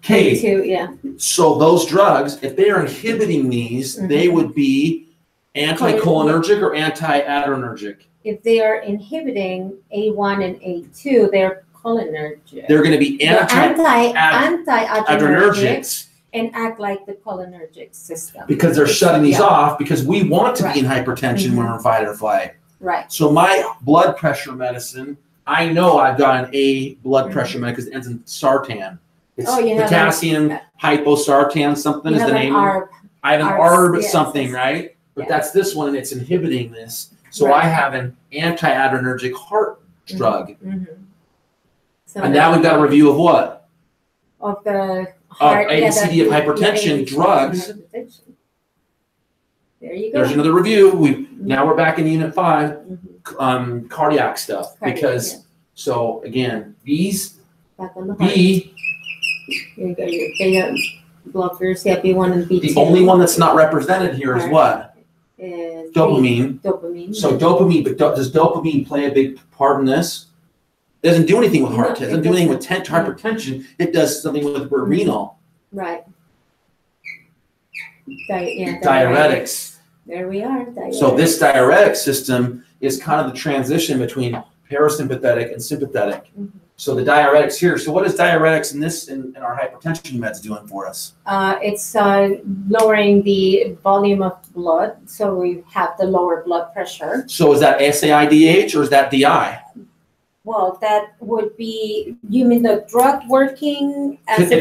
Okay. too, yeah. So those drugs, if they are inhibiting these, they would be anticholinergic or anti-adrenergic. If they are inhibiting A1 and A2, they're cholinergic. They're going to be anti-adrenergic anti-adrenergics and act like the cholinergic system. because they're shutting these off because we want to be in hypertension when we're in fight or flight. Right. So my blood pressure medicine, I know I've got an A blood pressure medicine because it ends in sartan. It's potassium hyposartan, something is the name. I have an ARB something, right? But that's this one, and it's inhibiting this. So I have an anti-adrenergic heart drug. So and now we've got a review of what? Of the heart. ABCD of hypertension drugs. There you go. There's another review. Now we're back in Unit 5, cardiac stuff. So again, these back on the heart. B. There you go. Your beta blockers, B1 and B2. The only one that's not represented here is what? Is dopamine. Dopamine. So dopamine, but does dopamine play a big part in this? It doesn't do anything with heart. It doesn't do anything with hypertension. It does something with renal. Right. Diuretics. There we are. Diuretics. So this diuretic system is kind of the transition between parasympathetic and sympathetic. So the diuretics here. So what is diuretics in our hypertension meds doing for us? It's lowering the volume of blood, so we have the lower blood pressure. So is that SAIDH or is that DI? Well, that would be, you mean the drug working as If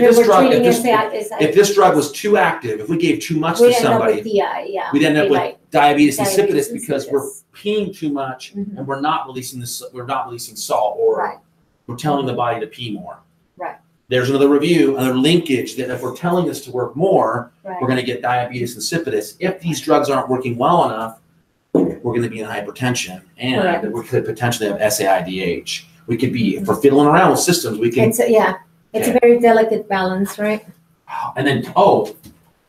this drug was too active, if we gave too much to somebody, we'd end up with diabetes insipidus because we're peeing too much and we're not releasing salt, or we're telling the body to pee more. Right. There's another review, another linkage that if we're telling this to work more, we're going to get diabetes insipidus. If these drugs aren't working well enough, we're going to be in hypertension, and we could potentially have SAIDH. We could be, if we're fiddling around with systems, we can. It's a very delicate balance, right? And then,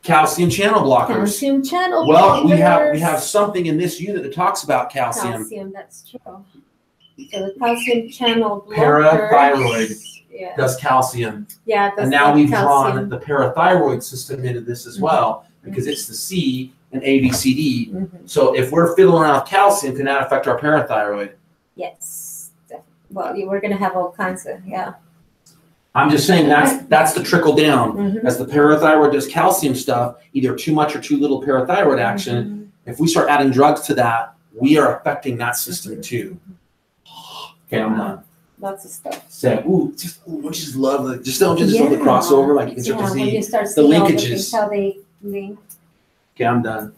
calcium channel blockers. Calcium channel blockers. Well, we have something in this unit that talks about calcium. Calcium, that's true. So the calcium channel Parathyroid blockers. does calcium. Yeah. And now we've drawn the parathyroid system into this as well, because it's the C and ABCD. So if we're fiddling around with calcium, can that affect our parathyroid? Yes. Well, we're going to have all kinds of, I'm just saying that's the trickle down. As the parathyroid does calcium stuff, either too much or too little parathyroid action, if we start adding drugs to that, we are affecting that system too. Okay, I'm done. Lots of stuff. Say, we just love the crossover, like you can start to see the linkages. How they link. Okay, I'm done.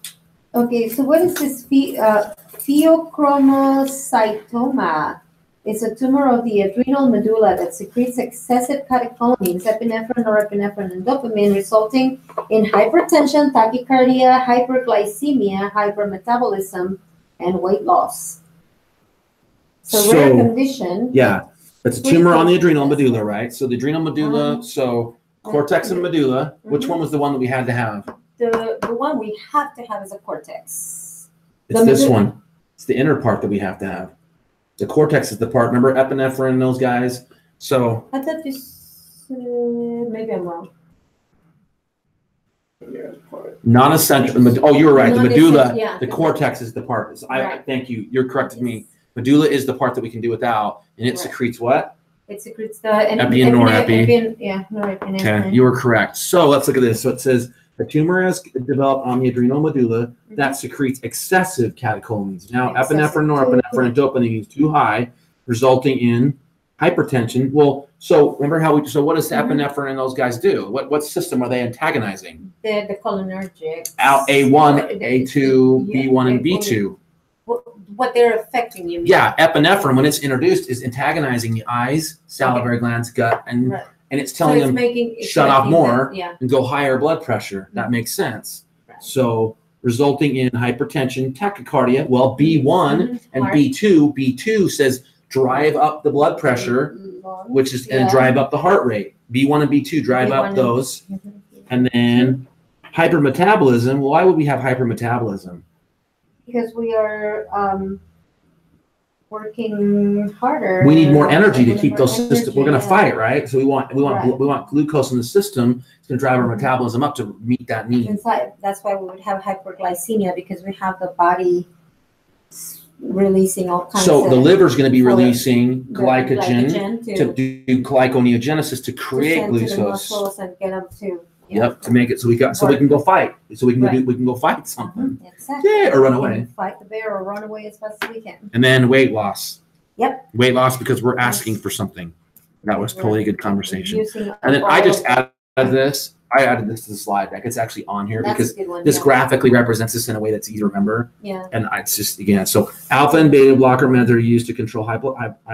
Okay, so what is this pheochromocytoma? It's a tumor of the adrenal medulla that secretes excessive catecholamines, epinephrine, norepinephrine, and dopamine, resulting in hypertension, tachycardia, hyperglycemia, hypermetabolism, and weight loss. So rare condition. Yeah, it's a tumor on the adrenal medulla, right? So the adrenal medulla, cortex and medulla. Which one was the one that we had to have? The one we have to have is a cortex. It's this one. It's the inner part that we have to have. The cortex is the part. Remember epinephrine, those guys? So. I thought this, maybe I'm wrong. Non-essential. Oh, you were right. The medulla, the cortex is the part. Thank you. You're corrected me. Medulla is the part that we can do without, and it secretes what? It secretes the epi and norepi. Norepinephrine. Okay, you were correct. So let's look at this. So it says The tumor has developed on the adrenal medulla that secretes excessive catecholamines. Now, epinephrine, norepinephrine, and dopamine is too high, resulting in hypertension. Well, so remember how so what does epinephrine and those guys do? What system are they antagonizing? The cholinergic. A1, A2, B1, and B2. What they're affecting, you mean? Yeah, epinephrine, when it's introduced, is antagonizing the eyes, salivary glands, gut, and it's telling them shut off more and go higher blood pressure. That makes sense. Right. So resulting in hypertension, tachycardia. Well, B1 and B2. B2 says drive up the blood pressure, which is and drive up the heart rate. B1 and B2 drive up those, and then hypermetabolism. Why would we have hypermetabolism? Because we are working harder. We need more energy to keep those systems. We're going to fight, right? So we want glucose in the system. It's going to drive our metabolism up to meet that need. Inside, that's why we would have hyperglycemia, because we have the body releasing all kinds. So the liver is going to be releasing glycogen to do glyconeogenesis to create glucose. To the muscles and get them to. Yep, to make it so we can go fight. So we can go fight something. Exactly. Yeah, or run away. Fight the bear or run away as fast as we can. And then weight loss. Yep. Weight loss because we're asking for something. That was totally a good conversation. And then I just added this. I added this to the slide deck. It's actually on here because this graphically represents this in a way that's easy to remember. Yeah. And it's just, again, so alpha and beta blocker meds are used to control high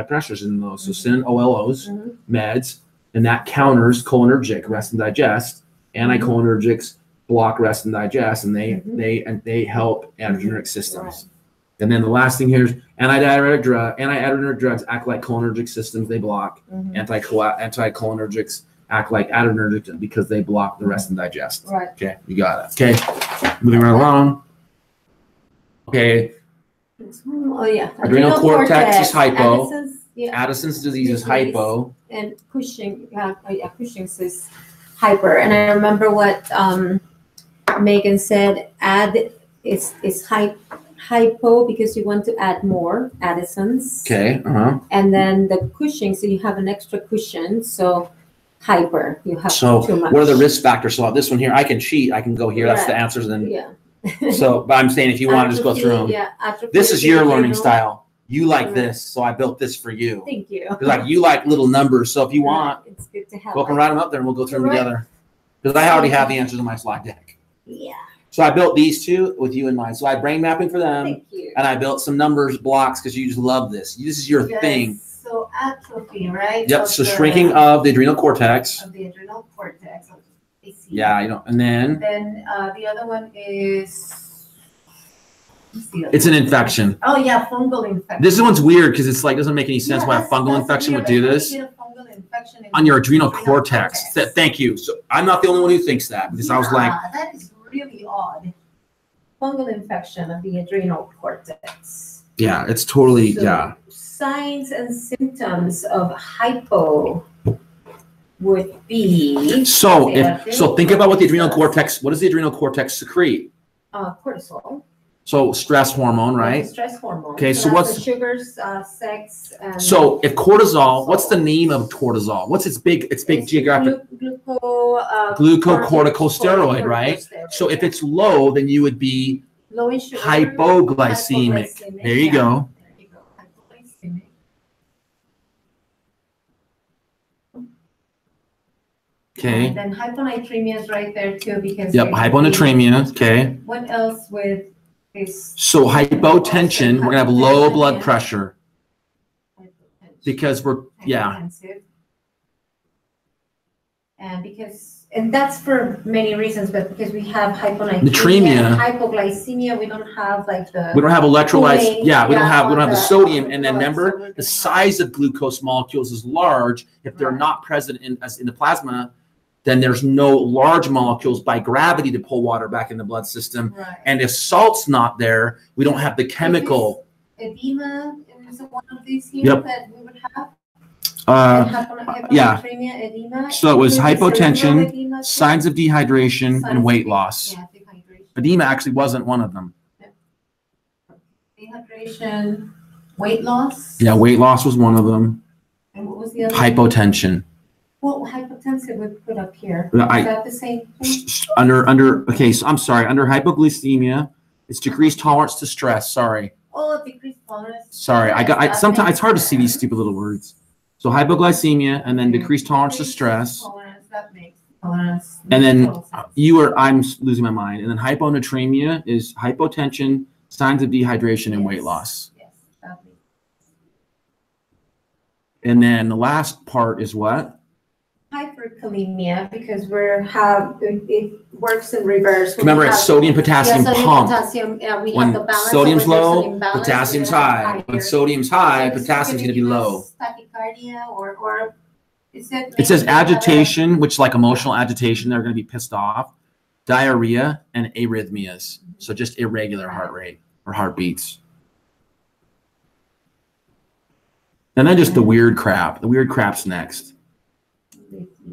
pressures in those. So SIN-OLOs, meds, and that counters cholinergic, rest and digest. Anticholinergics block rest and digest, and they help adrenergic systems. Right. And then the last thing here is antiadrenergic drugs act like cholinergic systems. They block. Anticholinergics act like adrenergic because they block the rest and digest. Right. Okay, you got it. Okay, moving right along. Okay. Oh yeah. Adrenal cortex is hypo. Addison's disease is hypo. And Cushing's is hyper. And I remember what Megan said. Is hypo because you want to add more Addison's. Okay. And then the Cushing, so you have an extra cushion. So hyper, you have too much. What are the risk factors? So this one here, I can cheat. I can go here. That's the answers. And so, but I'm saying if you want to just go through them. Yeah. This is your learning style. You like this, so I built this for you. Thank you. Like you like little numbers, so if you want, it's good to have. We can write them up there and we'll go through them together. Because I already have the answers in my slide deck. Yeah. So I built these two with you in mind. So I had brain mapping for them. Thank you. And I built some numbers blocks because you just love this. This is your thing. So atrophy, right? Yep. So shrinking of the adrenal cortex. Of the adrenal cortex. Yeah, and then. Then the other one is. It's an infection. Oh yeah, fungal infection. This one's weird because it's like doesn't make any sense why a fungal infection would do this on your adrenal cortex. Thank you. So I'm not the only one who thinks that because I was like, that is really odd. Fungal infection of the adrenal cortex. Yeah, it's totally Signs and symptoms of hypo would be so think about what the adrenal cortex. What does the adrenal cortex secrete? Cortisol. So stress hormone, right? Stress hormone. Okay, so what's the sugars, sex, and so if cortisol, what's the name of cortisol? What's its big geographic? Glucocorticosteroid, right? So if it's low, then you would be low in sugar, hypoglycemic. There you go. Hypoglycemic. Okay. And then hyponatremia is right there too because. Yep, hyponatremia. Okay. What else with? So hypotension, we're gonna have low blood pressure because we're and that's for many reasons, but because we have hyponatremia, hypoglycemia, we don't have we don't have electrolytes. Yeah, we don't have the sodium. And then remember, the size of glucose molecules is large. If they're not present in the plasma, then there's no large molecules by gravity to pull water back in the blood system. Right. And if salt's not there, we don't have the chemical. Edema is one of these here that we would have. Edema. So it was hypotension, signs of dehydration, and weight loss. Yeah, dehydration. Edema actually wasn't one of them. Dehydration, weight loss. Yeah, weight loss was one of them. And what was the other? Hypotension. Well, hypotensive we put up here. No, Is that the same thing? Okay, so I'm sorry, under hypoglycemia, it's decreased tolerance to stress. Sorry. Oh, decreased tolerance. Sorry, Yes, sometimes it's hard to makes see these sense. stupid little words. So hypoglycemia and then decreased tolerance to stress. Tolerance, that makes tolerance. And then total sense. I'm losing my mind. And then hyponatremia is hypotension, signs of dehydration, and weight Yes. loss. Yes, that makes And then the last part is what? hyperkalemia because it works in reverse. When Remember, we it's have- sodium potassium sodium, pump. potassium, we When have the balance. sodium's over here, low, sodium balance, potassium's we have high. When higher. sodium's high, So it's potassium's going to be give low. us Tachycardia or is it? It says maybe another- agitation, which is like emotional agitation. They're going to be pissed off. Diarrhea and arrhythmias. So just irregular heart rate or heartbeats. And then just the weird crap. The weird crap's next.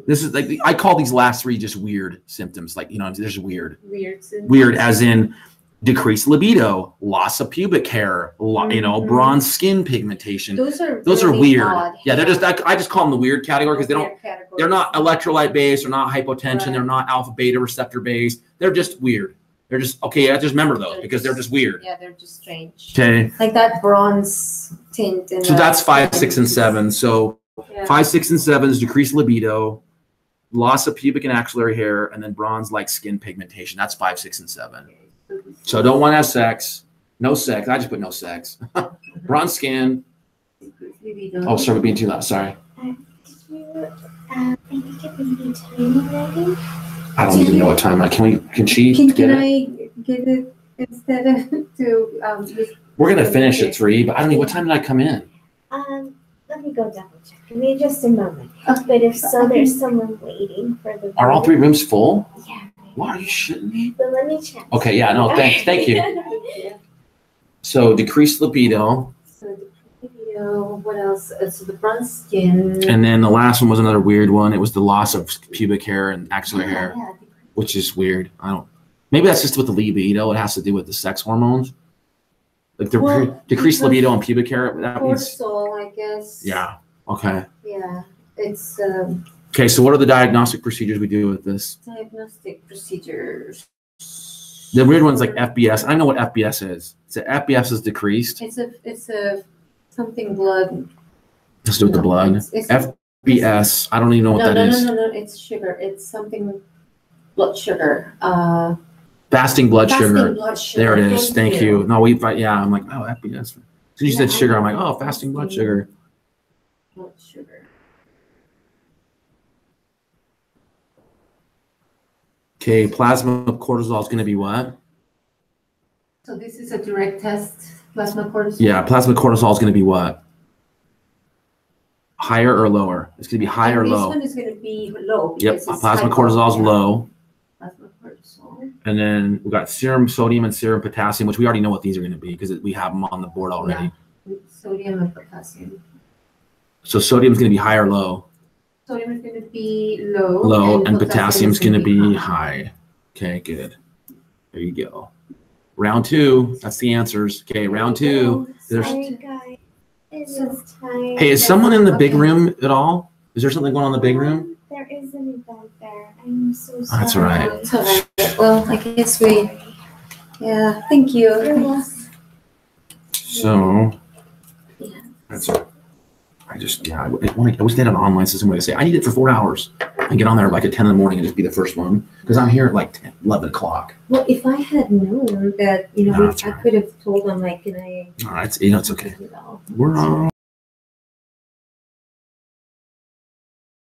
This is like, I call these last three just weird symptoms. Like, they're just weird. Weird as in decreased libido, loss of pubic hair, bronze skin pigmentation. Those are Those really are weird. odd. Yeah, they're just, I just call them the weird category because they're not electrolyte based, they're not hypotension, Right. they're not alpha beta receptor based. They're just weird. They're just, okay, I just remember those because they're just weird. Yeah, they're just strange. Okay. Like that bronze tint. So that's 5, 6, and 7. So Yeah. 5, 6, and 7 is decreased libido, loss of pubic and axillary hair, and then bronze-like skin pigmentation. That's 5, 6, and 7. So don't want to have sex. No sex. I just put no sex. Bronze skin. Oh, sorry, we're being too loud. Sorry. Did you think it would be time already? I don't even know what time. Can she Can get it? I get it instead of to just We're gonna finish at 3, but I don't know what time did I come in. Let me go double check. Give me just a moment. But if so, there's someone waiting for the. Are all 3 rooms full? Yeah. Why are you shitting me? But let me check. Okay, yeah, no, thank you. So decreased libido, so the video, what else? So the bronze skin. and then the last one was another weird one. It was the loss of pubic hair and axillary hair, Yeah, which is weird. Maybe that's just with the libido. It has to do with the sex hormones. Like the Well, decreased because libido and pubic hair. That means, cortisol, I guess. yeah. Okay. Yeah, it's Okay. So what are the diagnostic procedures we do with this? diagnostic procedures. The weird one's like FBS. I know what FBS is. So FBS is decreased. It's a something blood. Has to do with the blood. It's FBS. I don't even know what that is. No. It's sugar. It's something blood sugar. Fasting blood sugar. Blood sugar. There it is. Thank you. No, I'm like, oh, FBS. So you said sugar. I'm like, oh, fasting blood sugar. Blood sugar. Okay, plasma cortisol is going to be what? So this is a direct test. Plasma cortisol. Yeah, plasma cortisol is going to be what? Higher or lower? It's going to be high or This low. one is going to be low. Yep, because it's plasma hypo- cortisol is yeah. low. Plasma cortisol. And then we got serum sodium and serum potassium, which we already know what these are going to be because we have them on the board already. Yeah. Sodium and potassium. So sodium is going to be high or low? Sodium is going to be low. Low, and potassium is going to be high. high. Okay, good. There you go. Round 2, that's the answers. Okay, round 2. There's, Sorry, guys. It is time. hey, is someone in the big room at all? Is there something going on in the big room? There is an event there. I'm so sorry. That's all right. It's all right. Well, I guess we. Yeah. Thank you. You're welcome. So, Yeah. that's it. I wish they had an online system where they say, I need it for 4 hours. And get on there like at 10 in the morning and just be the first one. Because I'm here at like 10, 11 o'clock. Well, if I had known that, No, that's I all right. could have told them, like, can I? All right, it's okay. You know, We're all